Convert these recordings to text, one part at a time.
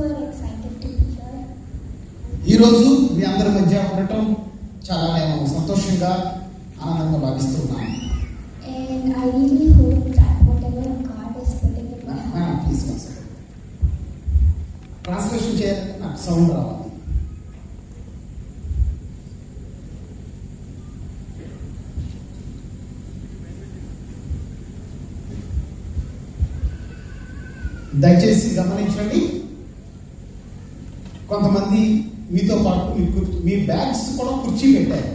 super excited to be here. ఈరోజు మీ అందరి మధ్య ఉండటం చాలా నేను సంతోషంగా ఆనందంగా భావిస్తున్నాను. And I really hope that whatever God is putting in my heart. Please translation చేయాలంటే నాకు సౌండ్ రావాలి. దయచేసి గమనించండి. కొంతమంది మీతో పాటు మీ బ్యాగ్స్ కూడా కుర్చీ పెట్టారు.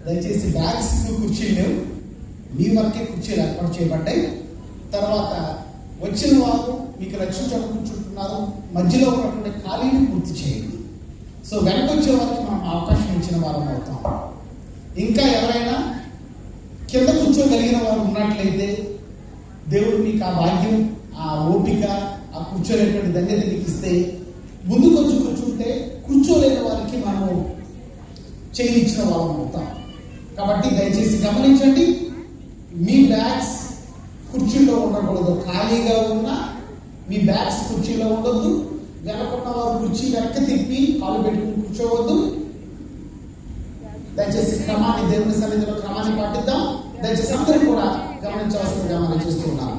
దయచేసి బ్యాగ్స్ కుర్చీలు లేవు, మీ వరకే కుర్చీలు ఏర్పాటు చేయబడ్డాయి. తర్వాత వచ్చిన వారు మీకు రక్షించడం కూర్చుంటున్నారు, మధ్యలో ఉన్నటువంటి ఖాళీని పూర్తి చేయండి. సో వెనక వచ్చే వారికి మనం అవకాశం ఇచ్చిన వారం అవుతాం. ఇంకా ఎవరైనా కింద కూర్చోగలిగిన వారు ఉన్నట్లయితే దేవుడు మీకు ఆ భాగ్యం, ఆ ఓపిక, ఆ కూర్చోలేటువంటి ధన్యత మీకు ఇస్తే ముందుకు వచ్చి కూర్చుంటే కూర్చోలేని వారికి మనము చేయించిన వాళ్ళం అవుతాం. కాబట్టి దయచేసి గమనించండి, మీ బ్యాగ్స్ కుర్చీలో ఉండకూడదు. ఖాళీగా ఉన్న మీ బ్యాగ్స్ కుర్చీలో ఉండొద్దు. వెనకున్న వారు కుర్చీ వెనక తిప్పి కాలు పెట్టుకుని కూర్చోవద్దు. దయచేసి క్రమాన్ని, దేవుని సన్నిధిలో క్రమాన్ని పాటిద్దాం. దయచేసి అందరూ కూడా గమనించవలసిందిగా మనం చేస్తున్నాము.